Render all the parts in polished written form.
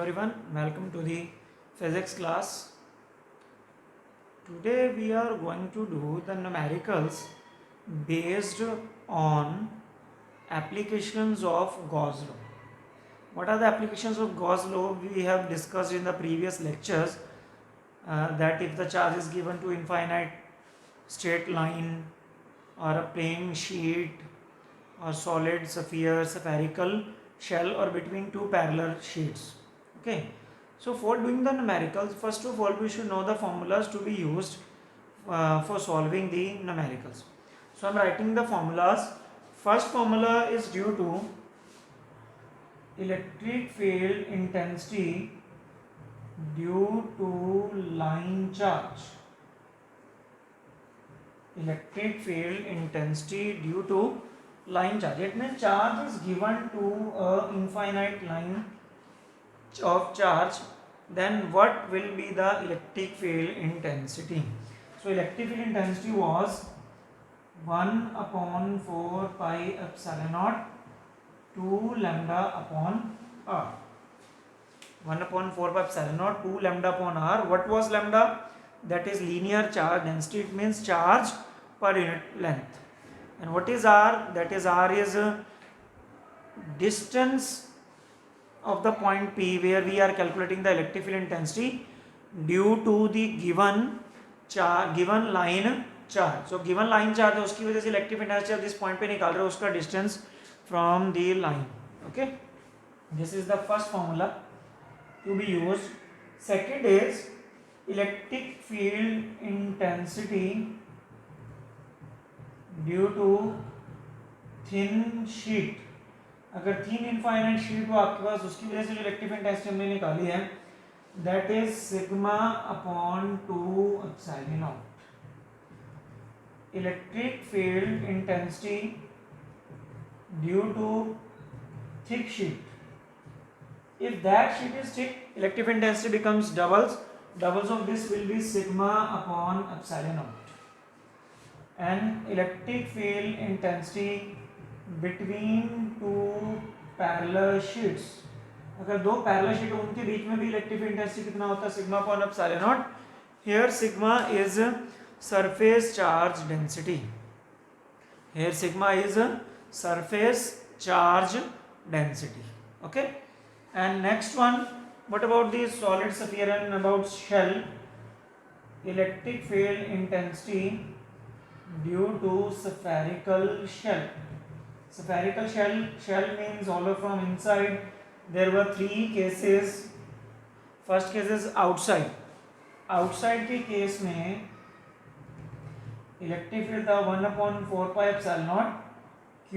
everyone, welcome to the physics class. Today we are going to do the numericals based on applications of Gauss law. What are the applications of Gauss law? We have discussed in the previous lectures that if the charge is given to infinite straight line or a plane sheet or solid sphere, spherical shell or between two parallel sheets. Okay, so for doing the numericals, first of all we should know the formulas to be used for solving the numericals. So I am writing the formulas. First formula is due to electric field intensity due to line charge. Electric field intensity due to line charge. It means charge is given to a infinite line of charge, then what will be the electric field intensity? So electric field intensity was 1 upon 4 pi epsilon naught 2 lambda upon r. 1 upon 4 pi epsilon naught 2 lambda upon r. What was lambda? That is linear charge density. It means charge per unit length. And what is r? That is r is distance of the point P where we are calculating the electric field intensity due to the given line charge. So given line charge है उसकी वजह से electric field intensity जिस point पे निकाल रहे हो उसका distance from the line. Okay, this is the first formula to be used. Second is electric field intensity due to thin sheet. अगर तीन इनफाइनाइट शीट हो आपके पास उसकी वजह से जो इलेक्ट्रिक फील्ड इंटेंसिटी हमने निकाली है that is sigma upon 2 epsilon naught. Electric field intensity due to thick sheet. if that sheet is thick, electric field intensity becomes doubles of this will be sigma upon epsilon naught. And electric field intensity between two parallel sheets, अगर दो parallel sheet उनके बीच में भी electric field intensity कितना होता है sigma upon epsilon naught. Here sigma is surface charge density. Here sigma is surface charge density. Okay, and next one, what about the solid sphere and about shell. Electric field intensity due to spherical shell. Spherical shell means hollow from inside. There were three cases. First case is outside. Outside के case में electric field था 1 upon 4 pi epsilon naught q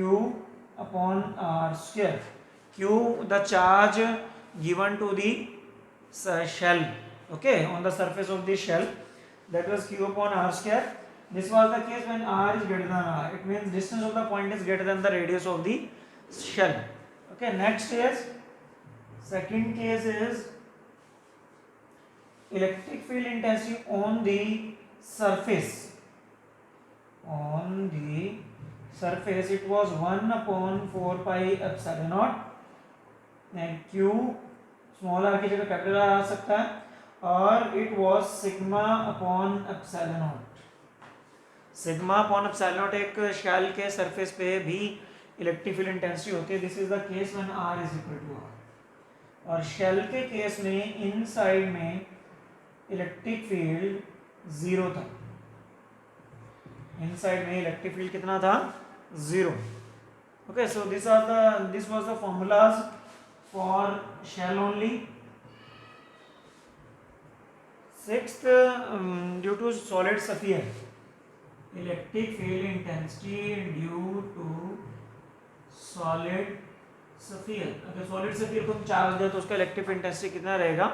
upon r square. Q the charge given to the shell, okay, on the surface of the shell, that was q upon r square. This was the case when r is greater than r. It means distance of the point is greater than the radius of the shell. Okay, next is second case is electric field intensity on the surface. On the surface it was 1 upon 4 pi epsilon naught and q small r की जगह capital r आ सकता है और it was sigma upon epsilon naught. Sigma upon epsilon naught एक shell के surface पे भी electric field intensity होती है. This is the case when r is equal to r. और शेल के केस में इनसाइड में इलेक्ट्रिक फील्ड जीरो था. इनसाइड में इलेक्ट्रिक फील्ड कितना था? Zero. Okay, so this was the formulas for shell only. Sixth, due to solid sphere electric field intensity due to solid sphere. अगर solid sphere को हम charge दें तो उसका इलेक्ट्रिक फील्ड इंटेंसिटी कितना रहेगा?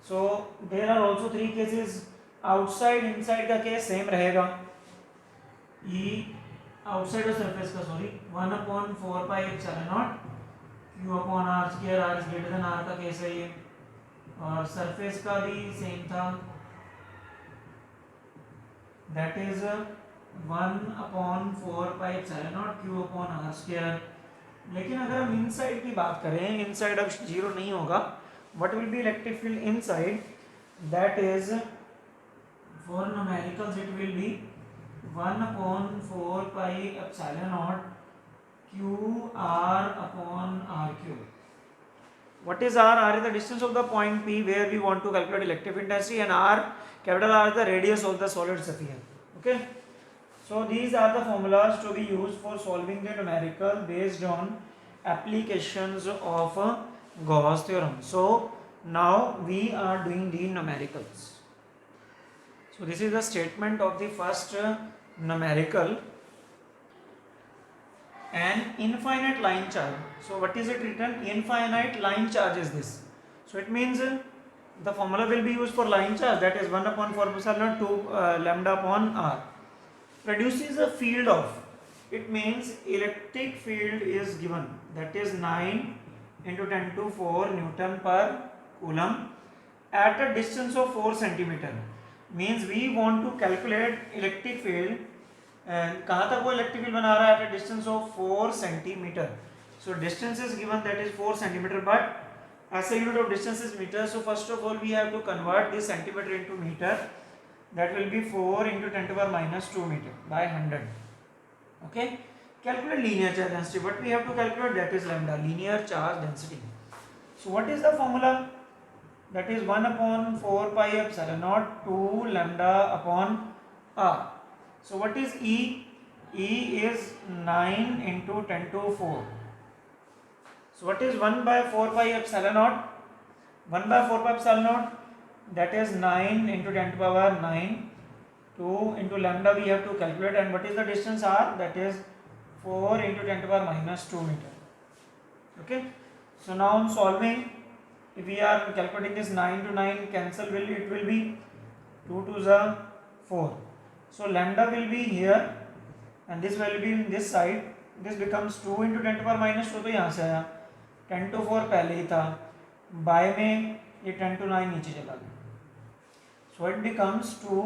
So there are also three cases. Outside inside का case same रहेगा. ई आउटसाइड ऑफ सरफेस का 1 upon 4 pi epsilon naught q upon r square. r is greater than r का case है ये. और surface का भी सेम था, that is 1 upon 4 pi epsilon naught q upon r square. लेकिन अगर हम इनसाइड की बात करें, इनसाइड अब जीरो नहीं होगा what will be electric field inside? That is, for numericals it will be 1 upon 4 pi epsilon naught q r upon r cube. What is r? R is the distance of the point P where we want to calculate electric intensity, and r, capital R, is the radius of the solid sphere. Okay. So these are the formulas to be used for solving the numerical based on applications of Gauss theorem. So now we are doing the numericals. So this is the statement of the first numerical. An infinite line charge. So what is it written? Infinite line charge is this. So it means the formula will be used for line charge, that is 1 upon 4 epsilon 2 lambda upon r. Produces a field of, it means electric field is given, that is 9 into 10 to 4 Newton per coulomb at a distance of 4 centimeter. Means we want to calculate electric field. कहाँ तक वो electric field बना रहा है? At a distance of 4 centimetre. So distance is given, that is 4 centimetre, but as a unit of distance is metre. So first of all we have to convert this centimetre into metre. That will be 4 into 10 to the power minus 2 meter by 100. Okay. Calculate linear charge density. What we have to calculate? That is lambda, linear charge density. So what is the formula? That is 1 upon 4 pi epsilon naught 2 lambda upon r. So what is E? E is 9 into 10 to 4. So what is 1 by 4 pi epsilon naught? 1 by 4 pi epsilon naught, that is 9 into 10 to the power 9. 2 into lambda we have to calculate, and what is the distance r? That is 4 into 10 to the power minus 2 meter. Okay. So now on solving, if we are calculating this 9 to 9 cancel, it will be 2 to the 4. So lambda will be here and this will be in this side. This becomes 2 into 10 to the power minus 2, तो यहाँ से आया 10 to 4 पहले ही था, bye में ये 10 to 9 नीचे चला गया. So it becomes 2,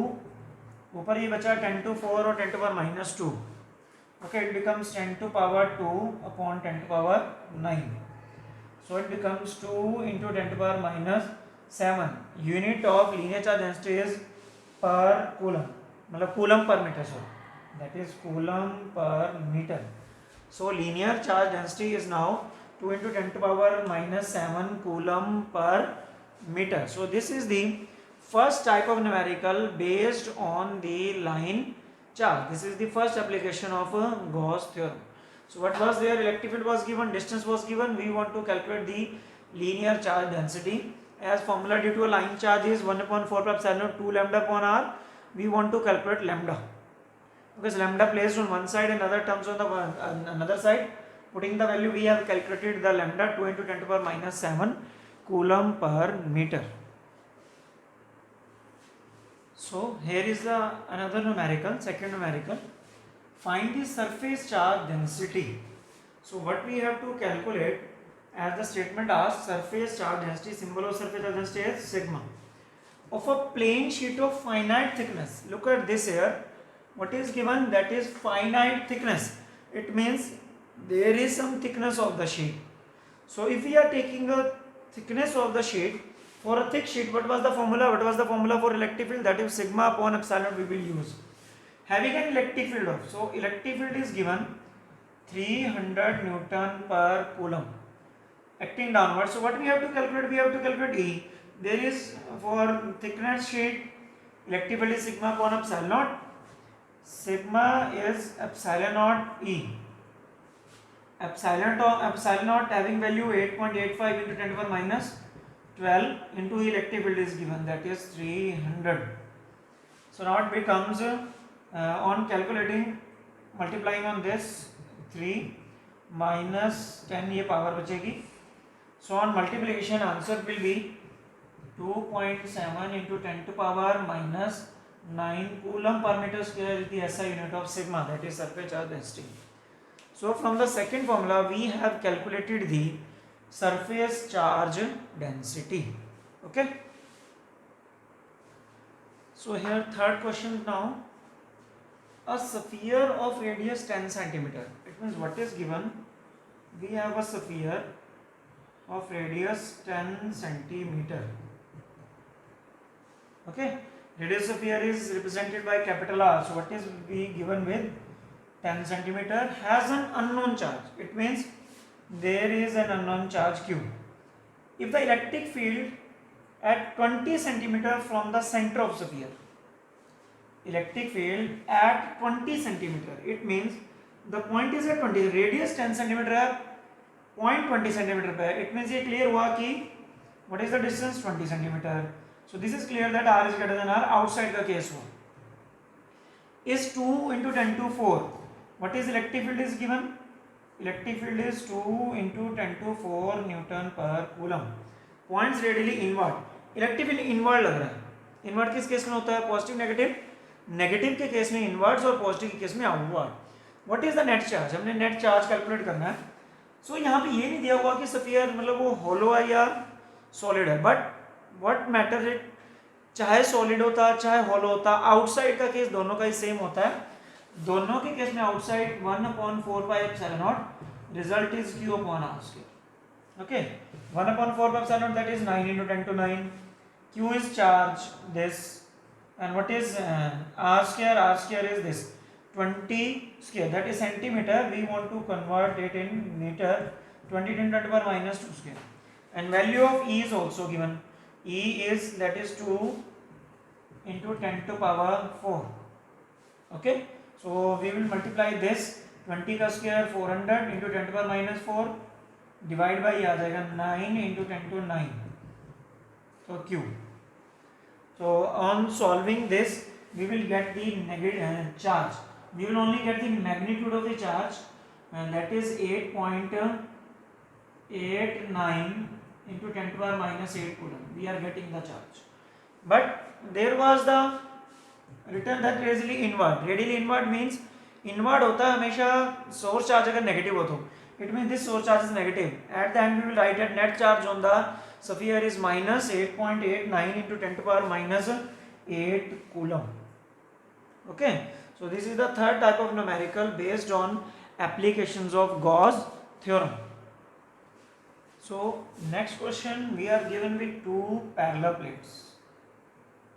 ऊपर ये बचा 10 to 4 और 10 to the power minus 2. Okay, it becomes 10 to power 2 upon 10 to power 9. So it becomes 2 into 10 to power minus 7. Unit of linear charge density is per coulomb. मतलब coulomb per metre, so that is coulomb per metre. So linear charge density is now 2 into 10 to power minus 7 coulomb per meter. So this is the first type of numerical based on the line charge. This is the first application of Gauss theorem. So what was there? Electric field was given, distance was given. We want to calculate the linear charge density. As formula due to a line charge is 1 upon 4 pi epsilon 2 lambda upon r. We want to calculate lambda because lambda placed on one side and other terms on the another side. Putting the value, we have calculated the lambda 2 into 10 to the power minus 7 coulomb per meter. So here is the another numerical, second numerical. Find the surface charge density. So what we have to calculate, as the statement asks, surface charge density, symbol of surface charge density is sigma, of a plane sheet of finite thickness. Look at this here. What is given? That is finite thickness. It means there is some thickness of the sheet. So if we are taking the thickness of the sheet, for a thick sheet, what was the formula? What was the formula for electric field? That is sigma upon epsilon we will use. Having an electric field of, so electric field is given 300 Newton per coulomb acting downwards. So what we have to calculate? We have to calculate E. There is, for thickness sheet, electric field is sigma upon epsilon naught. Sigma is epsilon naught E. Epsilon naught having value 8.85 into 10 to the power minus 12 into electric field is given, that is 300. So now it becomes on calculating, multiplying on this 3 minus 10, ये power बचेगी. So on multiplication answer will be 2.7 into 10 to the power minus 9 coulomb per meter square is the SI unit of sigma, that is surface charge density. So from the second formula we have calculated the surface charge density. Okay. So here third question now. A sphere of radius 10 centimeter. It means what is given? We have a sphere of radius 10 centimeter. Okay, radius of sphere is represented by capital R. So what is be given with 10 centimeter has an unknown charge. It means there is an unknown charge Q. If the electric field at 20 centimeter from the center of sphere, electric field at 20 centimeter, it means the point is at 20, radius 10 centimeter है, point 20 centimeter पे, it means ये clear हुआ कि what is the distance 20 centimeter. So this is clear that R is greater than R. outside का case हुआ is 2 into 10 to 4. What is electric field is given? Electric field is 2 into 10 to 4 Newton per coulomb. Points radially inward. Electric field inward लग रहा है. Inward किस case में होता है? Positive negative. Negative के केस में इनवर्ड्स और पॉजिटिव के केस में outward. What is the net charge? हमने नेट चार्ज कैलकुलेट करना है. सो यहाँ पे ये नहीं दिया हुआ कि स्फीयर मतलब वो होलो है या सॉलिड है, बट व्हाट मैटर इट, चाहे सॉलिड होता चाहे होलो होता, आउटसाइड का केस दोनों का ही सेम होता है. दोनों के केस में outside 1/4 pi epsilon not, result is Q upon R square. Okay, 1/4 pi epsilon naught, that is 9 into 10 to 9. Q is charge this, and what is R square? R square is this 20 square, that is centimeter. We want to convert it in meter. 20 into 10 to the power minus 2 square, and value of E is also given. E is, that is 2 into 10 to the power 4. Okay, so we will multiply this 20 का square 400 into 10 to the power minus 4 divide by आ जाएगा 9 into 10 to 9. So Q. So on solving this, we will get the negative charge. We will only get the magnitude of the charge, and that is 8.89 into 10 to the power minus 8 coulomb. We are getting the charge. But there was the written that radially inward. Radially inward means inward होता है हमेशा source charge अगर negative हो तो. It means this source charge is negative. At the end we will write that net charge on the sphere is minus 8.89 into 10 to the power minus 8 coulomb. Okay, so this is the third type of numerical based on applications of Gauss theorem. So next question, we are given with two parallel plates.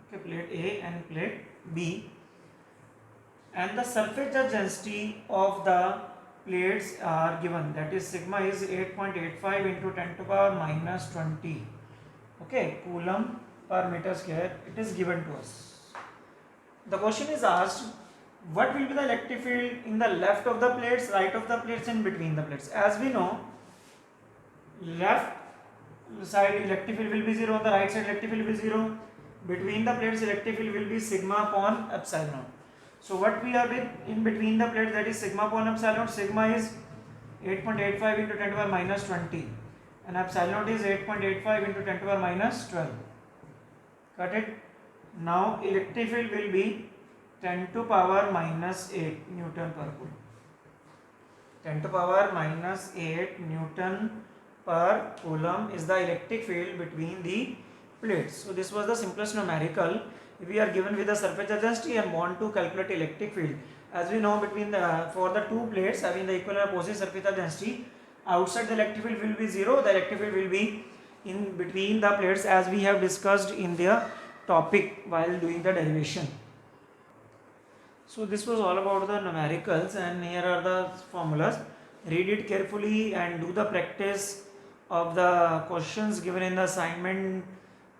Okay, plate A and plate B, and the surface charge density of the plates are given, that is sigma is 8.85 into 10 to the power minus 20. Okay, coulomb per meter square, it is given to us. The question is asked, what will be the electric field in the left of the plates, right of the plates, and between the plates? As we know, left side electric field will be 0, the right side electric field will be 0. Between the plates electric field will be sigma upon epsilon naught. So what we are with in between the plates, that is sigma upon epsilon naught. Sigma is 8.85 into 10 to the power minus 20, and epsilon naught is 8.85 into 10 to the power minus 12. Got it? Now electric field will be 10 to the power minus 8 Newton per coulomb. 10 to the power minus 8 Newton per coulomb is the electric field between the plates. So this was the simplest numerical. If we are given with the surface charge density and want to calculate electric field, as we know, between the for the two plates having the equal and opposite surface charge density, outside the electric field will be 0, the electric field will be in between the plates, as we have discussed in the topic while doing the derivation. So this was all about the numericals, and here are the formulas. Read it carefully and do the practice of the questions given in the assignment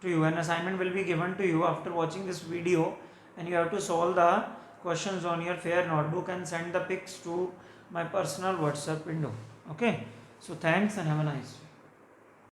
to you. An assignment will be given to you after watching this video, and you have to solve the questions on your fair notebook and send the pics to my personal WhatsApp window. Okay, so thanks and have a nice day.